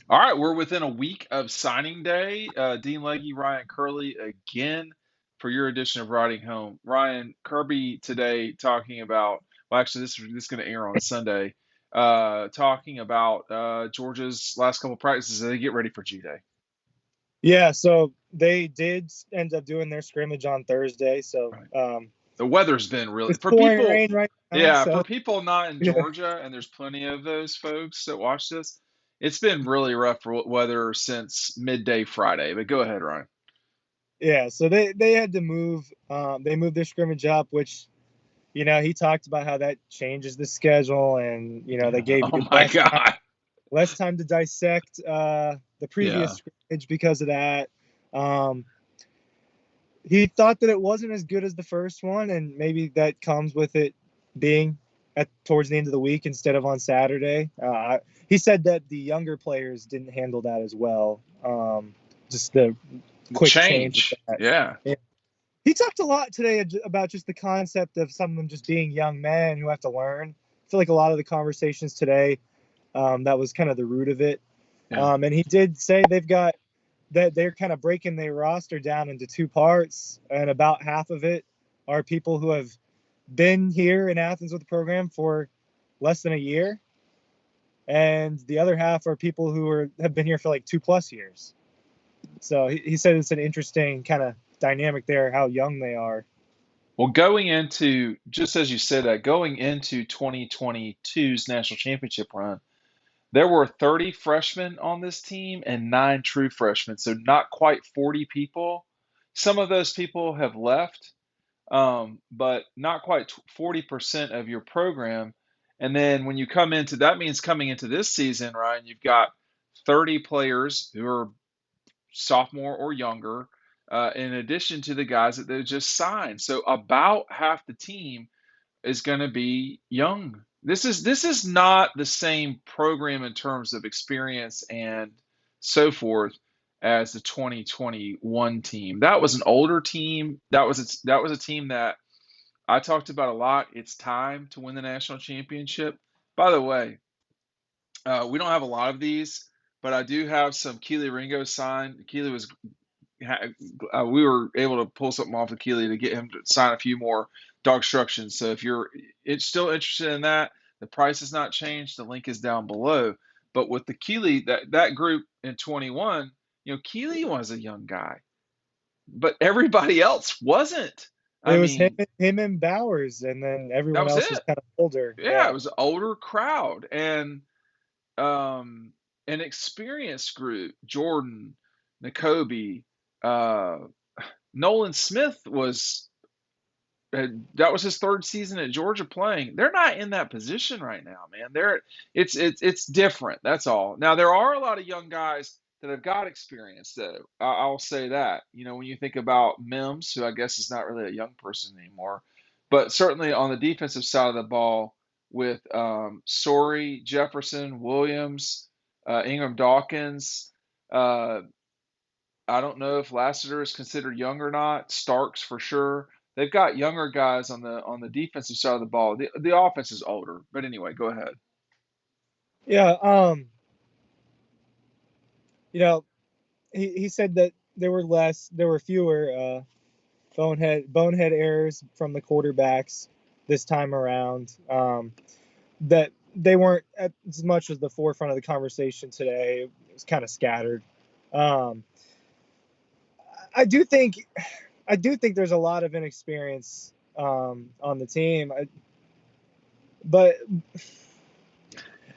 All right, we're within a week of signing day. Dean Legge, Ryan Curley again for your edition of Riding Home. Ryan, Kirby today talking about, well, actually, this is going to air on Sunday, talking about Georgia's last couple practices as they get ready for G Day. Yeah, so they did end up doing their scrimmage on Thursday. So Right. The weather's been really, it's for pouring people, rain right now. yeah, for So people not in yeah, Georgia, and there's plenty of those folks that watch this, it's been really rough weather since midday Friday. But go ahead, Ryan. yeah. So they had to move. They moved their scrimmage up, which he talked about how that changes the schedule, and they Yeah. gave Oh you my God. less time to dissect the previous Yeah. scrimmage because of that. Um, he thought that it wasn't as good as the first one, and maybe that comes with it being at towards the end of the week instead of on Saturday. He said that the younger players didn't handle that as well. Just the The quick change of change. that. Yeah. Yeah. He talked a lot today about just the concept of some of them just being young men who have to learn. I feel like a lot of the conversations today, that was kind of the root of it. Yeah. And he did say they've got that they're kind of breaking their roster down into two parts, and about half of it are people who have been here in Athens with the program for less than a year, and the other half are people who have been here for like 2+ years. So he said it's an interesting kind of dynamic there, how young they are. Well, going into, just as you said that, going into 2022's national championship run, there were 30 freshmen on this team and 9 true freshmen, so not quite 40 people. Some of those people have left, but not quite 40% of your program. And then when you come into that, means coming into this season, Ryan, you've got 30 players who are sophomore or younger, in addition to the guys that they just signed. So about half the team is going to be young. This is not the same program in terms of experience and so forth as the 2021 team. That was an older team. That was a team that I talked about a lot. It's time to win the national championship. By the way, we don't have a lot of these, but I do have some Kelee Ringo-Signed. Kelee was we were able to pull something off of Kelee to get him to sign a few more dog instructions. So if you're still interested in that, the price has not changed. The link is down below. But with the Kelee, that group in 21, Kelee was a young guy, but everybody else wasn't. I It was him, mean, him and Bowers, and then that everyone was else was it. kind of older. Yeah, it Yeah, was an older crowd and um, an experienced group. Jordan, N'Kobe, uh, Nolan Smith that was his third season at Georgia playing. They're not in that position right now, man. It's different. That's all. Now there are a lot of young guys that have got experience, though. I'll say that. When you think about Mims, who I guess is not really a young person anymore, but certainly on the defensive side of the ball with Sorey, Jefferson, Williams, Ingram Dawkins. Uh, I don't know if Lassiter is considered young or not. Starks for sure. They've got younger guys on the defensive side of the ball. The offense is older, but anyway, go ahead. yeah. You know, he said that there were fewer bonehead errors from the quarterbacks this time around. That they weren't as much as the forefront of the conversation today. It was kind of scattered. Um, I do think I do think there's a lot of inexperience on the team, but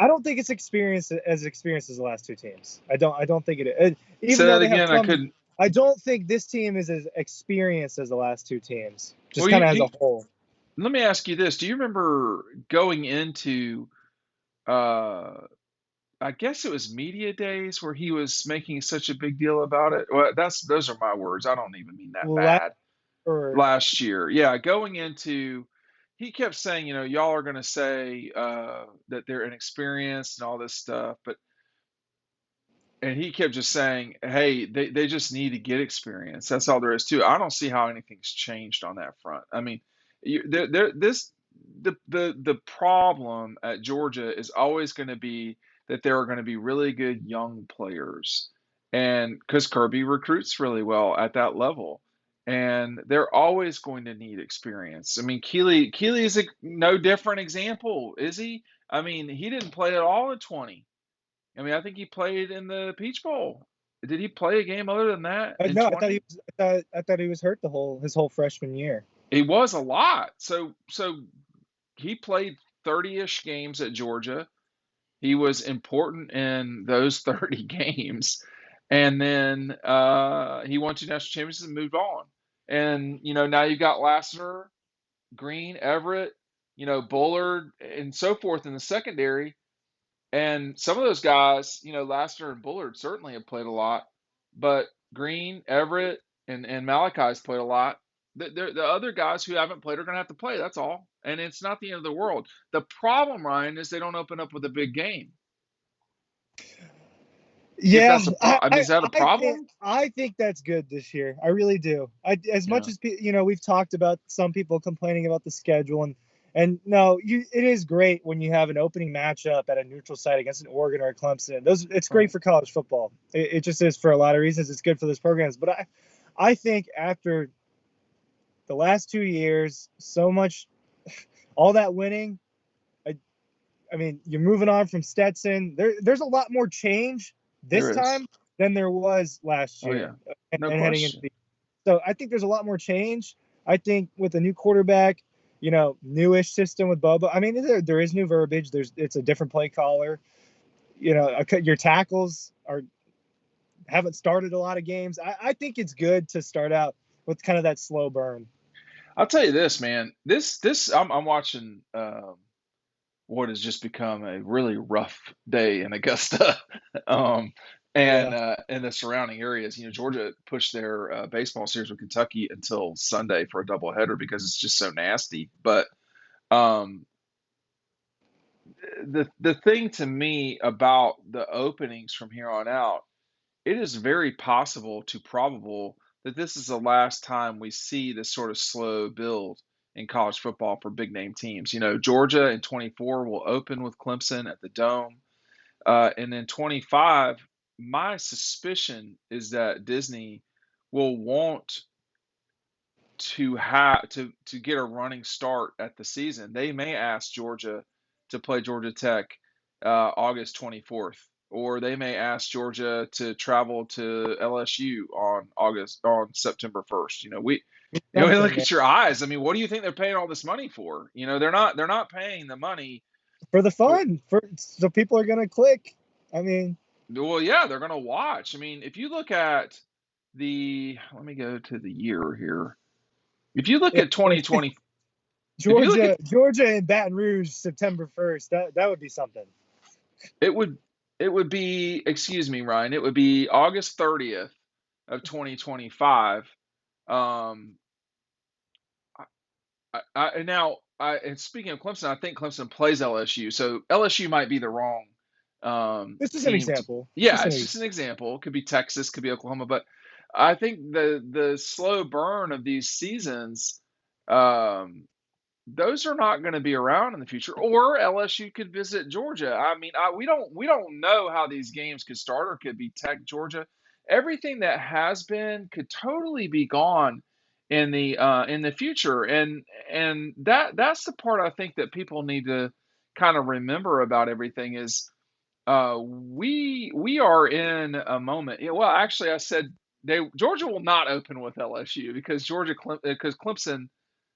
I don't think it's experienced as the last two teams. I don't think it is. Say Even though that they have again. I some, couldn't. I don't think this team is as experienced as the last two teams. Well, Just kind of as a whole. let me ask you this: do you remember going into uh, I guess it was media days where he was making such a big deal about it? Well, those are my words. I don't even mean that Last bad. or Last year. Yeah, going into, he kept saying, y'all are going to say that they're inexperienced and all this stuff, and he kept just saying, hey, they just need to get experience. That's all there is to it. I don't see how anything's changed on that front. I mean, this the problem at Georgia is always going to be that there are going to be really good young players. And because Kirby recruits really well at that level. And they're always going to need experience. I mean, Kelee is no different example, is he? I mean, he didn't play at all in 20. I mean, I think he played in the Peach Bowl. Did he play a game other than that in No, I thought 20? I thought he was hurt his whole freshman year. It was a lot. So he played 30-ish games at Georgia. He was important in those 30 games. And then he won 2 national championships and moved on. And, now you've got Lassiter, Green, Everett, Bullard, and so forth in the secondary. And some of those guys, Lassiter and Bullard certainly have played a lot, but Green, Everett, and Malachi's played a lot. The other guys who haven't played are going to have to play. That's all. And it's not the end of the world. The problem, Ryan, is they don't open up with a big game. If Yeah, that's I mean, is that a problem? I think that's good this year. I really do. As much Yeah, as we've talked about some people complaining about the schedule, and no, it is great when you have an opening matchup at a neutral site against an Oregon or a Clemson. It's great right. for college football. It just is for a lot of reasons. It's good for those programs. But I think after the last 2 years, so much, all that winning. I mean, you're moving on from Stetson. There's a lot more change this There is. time than there was last Oh, year, yeah. No and heading into question. the. So I think there's a lot more change. I think with a new quarterback, newish system with Bubba. I mean, there is new verbiage. It's a different play caller. Your tackles haven't started a lot of games. I think it's good to start out with kind of that slow burn. I'll tell you this, man. I'm watching what has just become a really rough day in Augusta, um, Yeah. and the surrounding areas. Georgia pushed their baseball series with Kentucky until Sunday for a doubleheader because it's just so nasty. But um, the thing to me about the openings from here on out, it is very possible to probable that this is the last time we see this sort of slow build in college football for big name teams. Georgia in 24 will open with Clemson at the Dome. And then 25, my suspicion is that Disney will want to get a running start at the season. They may ask Georgia to play Georgia Tech August 24th, or they may ask Georgia to travel to LSU on September 1st. We look Something at your eyes. I mean, what do you think they're paying all this money for? They're not paying the money for the for. fun, so people are gonna click. I mean, Well, yeah, they're going to watch. I mean, if you look at let me go to the year here. If you look if, at 2020, if you look at Georgia and Baton Rouge, September 1st, that would be something. it would it would be, excuse me, Ryan, it would be August 30th of 2025. Um, and speaking of Clemson, I think Clemson plays LSU, so LSU might be the wrong This is an team to. example. It's Yeah, just an it's just an example. It could be Texas, could be Oklahoma, but I think the slow burn of these seasons, um, those are not going to be around in the future. Or LSU could visit Georgia. I mean, we don't know how these games could start, or could be Tech Georgia. Everything that has been could totally be gone in the future, and that's the part I think that people need to kind of remember about everything is we are in a moment. Yeah, well, actually, I said Georgia will not open with LSU because because Clemson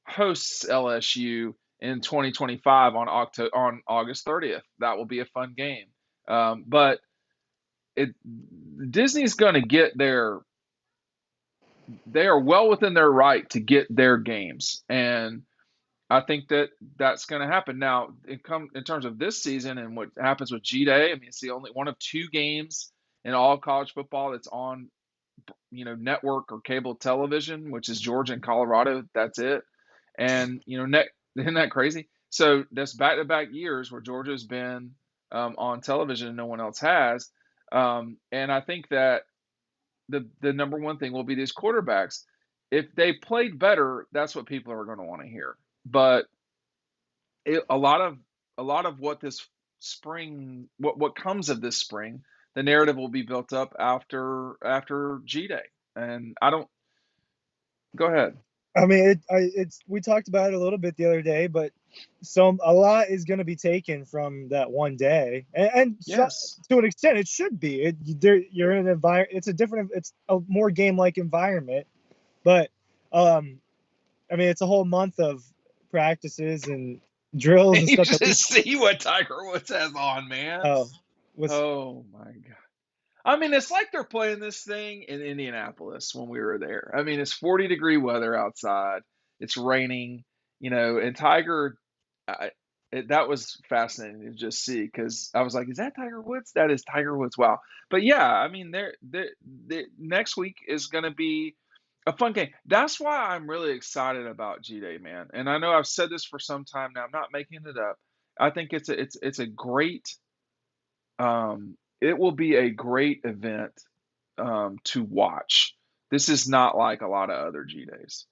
hosts LSU in 2025 on August 30th. That will be a fun game. But it Disney's going to get their. They are well within their right to get their games, and I think that that's going to happen. Now, in terms of this season and what happens with G Day, I mean, it's the only one of two games in all of college football that's on, network or cable television, which is Georgia and Colorado. That's it. And isn't that crazy? So that's back-to-back years where Georgia's been on television and no one else has. And I think that the number one thing will be these quarterbacks. If they played better, that's what people are going to want to hear. But a lot of what this spring, what comes of this spring, the narrative will be built up after G Day. And I don't. Go ahead. I mean, it's we talked about it a little bit the other day, but a lot is going to be taken from that one day, and so, Yes. to an extent, it should be. You're in an environment. It's a more game-like environment, but I mean, it's a whole month of practices and drills And and you stuff that we. just see what Tiger Woods has on, man. Oh, was Oh my God. I mean, it's like they're playing this thing in Indianapolis when we were there. I mean, it's 40-degree weather outside. It's raining, and Tiger, I, that was fascinating to just see because I was like, is that Tiger Woods? That is Tiger Woods. Wow. But yeah, I mean, next week is going to be a fun game. That's why I'm really excited about G Day, man. And I know I've said this for some time now. I'm not making it up. I think it's a great it will be a great event to watch. This is not like a lot of other G days.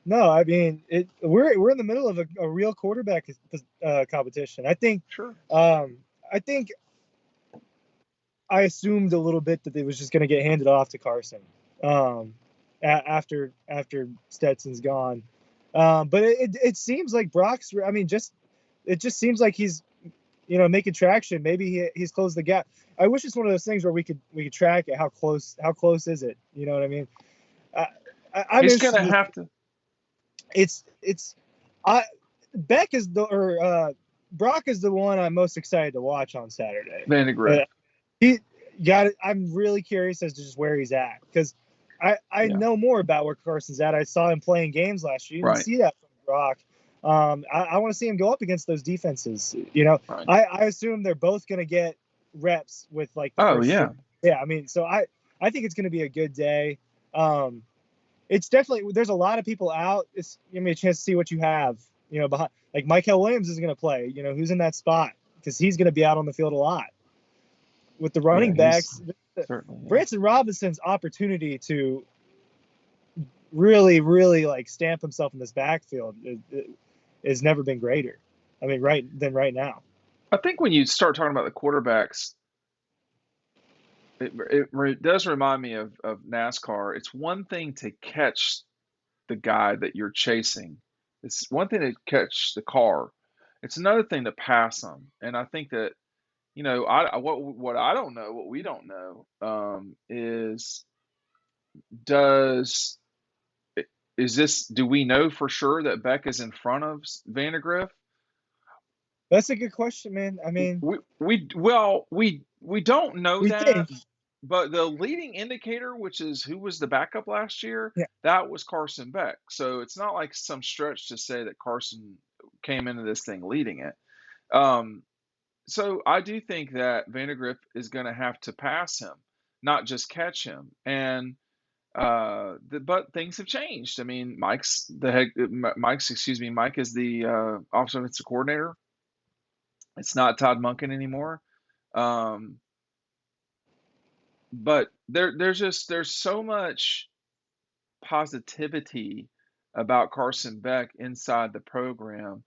no. I mean, we're in the middle of a real quarterback competition. Sure. I think I assumed a little bit that it was just going to get handed off to Carson after Stetson's gone. But it seems like Brock's. I mean, it just seems like he's making traction. Maybe he's closed the gap. I wish it's one of those things where we could track it. How close is it? You know what I mean? I'm He's going interested. to have to. It's I Beck is the or Brock is the one I'm most excited to watch on Saturday. Vandegrift. He got it. I'm really curious as to just where he's at because I Yeah. know more about where Carson's at. I saw him playing games last year. You didn't Right. see that from Brock. I want to see him go up against those defenses. Right. I assume they're both going to get reps with like the Oh, first yeah. string. Yeah, I mean, so I think it's going to be a good day. It's definitely there's a lot of people out. It's give me a chance to see what you have. Behind like Michael Williams is going to play. Who's in that spot because he's going to be out on the field a lot with the Yeah, running he's backs. certainly. Yeah. Branson Robinson's opportunity to really, really like stamp himself in this backfield has never been greater. I mean, right now. I think when you start talking about the quarterbacks, it does remind me of NASCAR. It's one thing to catch the guy that you're chasing. It's one thing to catch the car. It's another thing to pass them. And I think that what I don't know, what we don't know, is does is this? Do we know for sure that Beck is in front of Vandegrift? That's a good question, man. I mean, We don't know we that, think, but the leading indicator, which is who was the backup last year, yeah, that was Carson Beck. So it's not like some stretch to say that Carson came into this thing leading it. Um, so I do think that Vandegrift is going to have to pass him, not just catch him. And but things have changed. I mean, Mike is the offensive coordinator. It's not Todd Monken anymore. Um, but there's so much positivity about Carson Beck inside the program.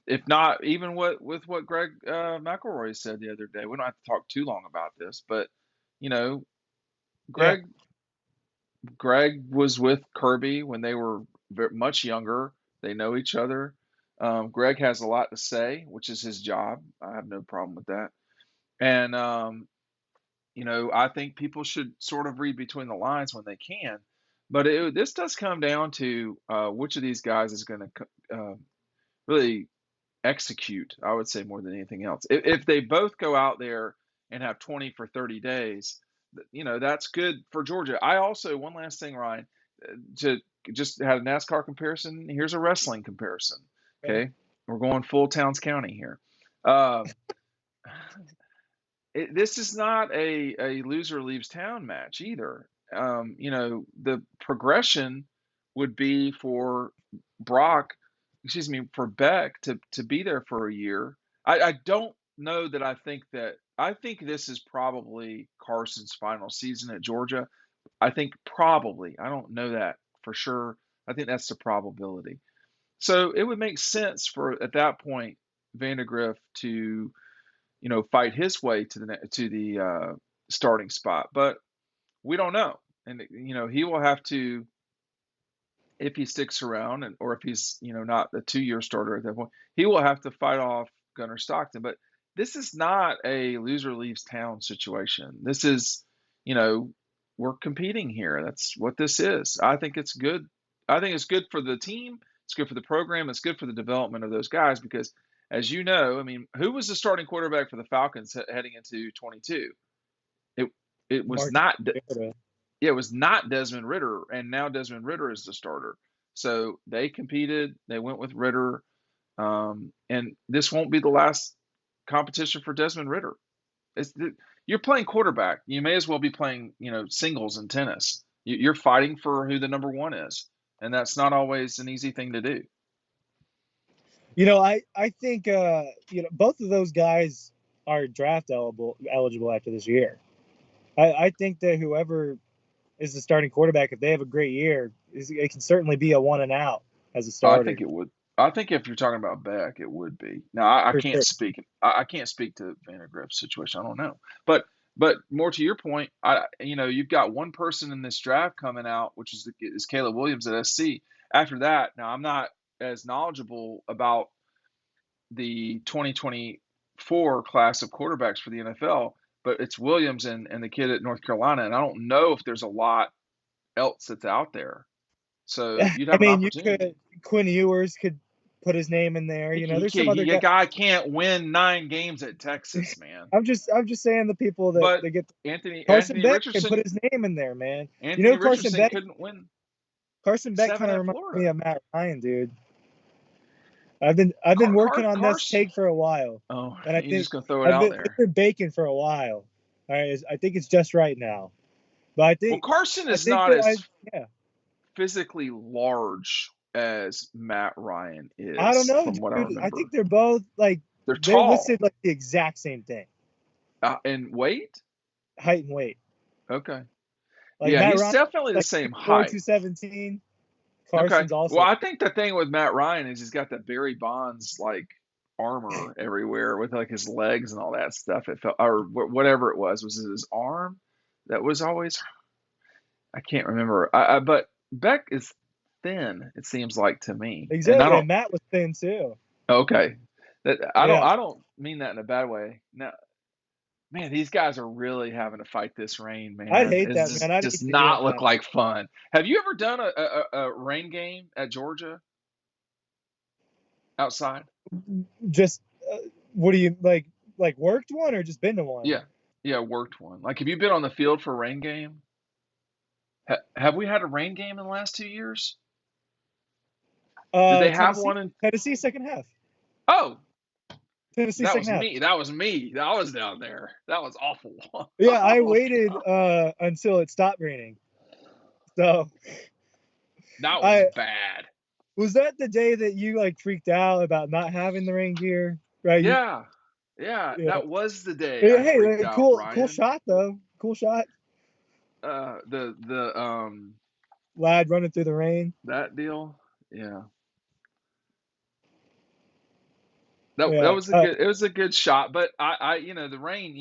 If not even with what Greg McElroy said the other day. We don't have to talk too long about this, but you know, yeah, Greg Greg was with Kirby when they were much younger. They know each other. Greg has a lot to say, which is his job. I have no problem with that. And I think people should sort of read between the lines when they can. But this does come down to which of these guys is going to really execute, I would say, more than anything else. If they both go out there and have 20 for 30 days, that's good for Georgia. I also, one last thing, Ryan, to just had a NASCAR comparison. Here's a wrestling comparison. okay. Okay. We're going full Towns County here. Um, this is not a loser leaves town match either. The progression would be for Brock, excuse me, for Beck to be there for a year. I don't know that I think this is probably Carson's final season at Georgia. I think probably. I don't know that for sure. I think that's the probability. So it would make sense for at that point Vandegrift to, fight his way to the starting spot. But we don't know, and he will have to, if he sticks around, or if he's not the 2-year starter at that point, he will have to fight off Gunnar Stockton. But this is not a loser leaves town situation. This is, you know, we're competing here. That's what this is. I think it's good. I think it's good for the team. It's good for the program. It's good for the development of those guys because, as you know, I mean, who was the starting quarterback for the Falcons heading into 22? It it was Marcus not Mariota. Yeah, it was not Desmond Ritter, and now Desmond Ritter is the starter. So they competed. They went with Ritter, and this won't be the last competition for Desmond Ritter. It's, you're playing quarterback. You may as well be playing, singles in tennis. You're fighting for who the number one is, and that's not always an easy thing to do. I think both of those guys are draft eligible after this year. I think that whoever is the starting quarterback, if they have a great year, it can certainly be a one and out as a I think starter it would. I think if you're talking about Beck, it would be. Now I for can't sure. speak. I can't speak to Vandergrift's situation. I don't know. But more to your point, you've got one person in this draft coming out, which is Caleb Williams at SC. After that, now I'm not as knowledgeable about the 2024 class of quarterbacks for the NFL, but it's Williams and the kid at North Carolina, and I don't know if there's a lot else that's out there. So you'd I have an mean, you opportunity. could Quinn Ewers could put his name in there. There's some other A guys. guy can't win 9 games at Texas, man. I'm just saying the people that But they get. Carson Anthony Beck can put Richardson his name in there, man. Anthony Carson Richardson Beck. couldn't win Carson Beck kind 7 of at reminds me Florida. of Matt Ryan, dude. I've been working on this Carson. take for a while, Oh, and I you're think just gonna throw it out it's there. been baking for a while. All right, I think it's just right now, but Well, Carson I is think not that as yeah. physically large as Matt Ryan I don't is, know, from what I dude. I think remember. they're both like They're they're tall listed like the exact same thing, in weight. height and weight. Okay. Like Yeah, Matt he's Ryan, definitely the like same 2'4", height. 217. Okay. Carson's Well, also. I think the thing with Matt Ryan is he's got that Barry Bonds like armor everywhere with like his legs and all that stuff. It felt, or whatever it was it his arm that was always? I can't remember. But Beck is thin. It seems like to me, and I Exactly, don't. and Matt was thin too. Okay, that I don't. Yeah, I don't mean that in a bad way. Now, man, these guys are really having to fight this rain, I'd man. hate It that, man. I'd does hate to hear not look that. like fun. Have you ever done a rain game at Georgia outside? Just what do you like? Like worked one or just been to one? Yeah, yeah, worked one. Like, have you been on the field for a rain game? Have we had a rain game in the last 2 years? Did they have Tennessee, one in? Tennessee second half. Oh, Tennessee that second was half. me. That was me. I was down there. That was awful. Yeah, I Oh waited God, until it stopped raining. So that was I bad. was that the day that you like freaked out about not having the rain gear, right? Yeah, yeah, Yeah. that was the day I Hey, freaked out, cool Ryan. shot though. Cool shot. The Lad running through the rain. that deal. Yeah, that Yeah. was a good. It was a good shot, but the rain.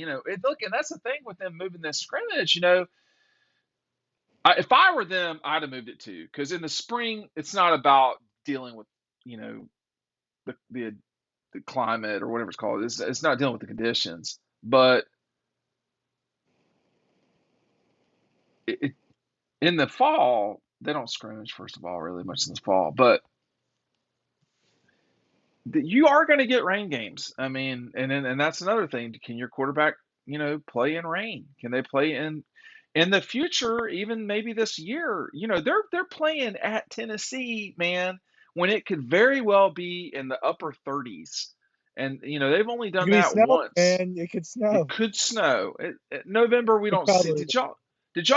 Look, and that's the thing with them moving this scrimmage. If I were them, I'd have moved it too. Because in the spring, it's not about dealing with you know the the climate or whatever it's called. It's not dealing with the conditions, but it, in the fall they don't scrimmage first of all really much in the fall, but you are going to get rain games. I mean, and that's another thing. Can your quarterback, play in rain? Can they play in the future? Even maybe this year, they're playing at Tennessee, man, when it could very well be in the upper 30s, and they've only It's done gonna be that snow, once. man. It could It snow. could snow. November we It don't see. probably Did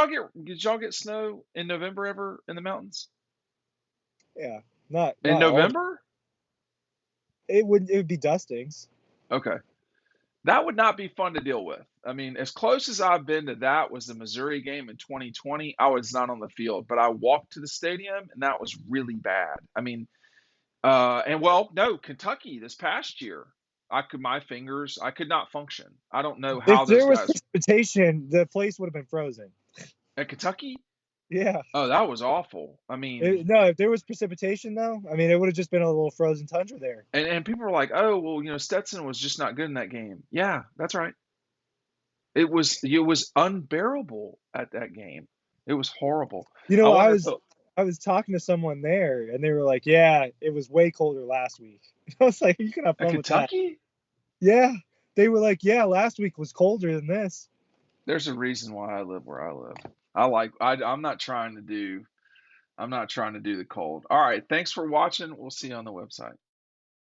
y'all get snow in November ever in the mountains? yeah. Not In all. November? It would be dustings. Okay. That would not be fun to deal with. I mean, as close as I've been to that was the Missouri game in 2020. I was not on the field, but I walked to the stadium, and that was really bad. I mean, and well, no, Kentucky this past year. my fingers, I could not function. I don't know how If those there was guys precipitation, the place would have been frozen. at Kentucky. Yeah. Oh, that was awful. I mean, No, if there was precipitation though, I mean, it would have just been a little frozen tundra there. and people were like, oh, well, Stetson was just not good in that game. Yeah, that's right. It was unbearable at that game. It was horrible. You I know, I wonder if was I was talking to someone there, and they were like, "Yeah, it was way colder last week." I was like, "You can have at fun with that." Kentucky, Yeah, they were like, "Yeah, last week was colder than this." there's a reason why I live where I live. I'm not trying to do the cold. All right, thanks for watching. We'll see you on the website.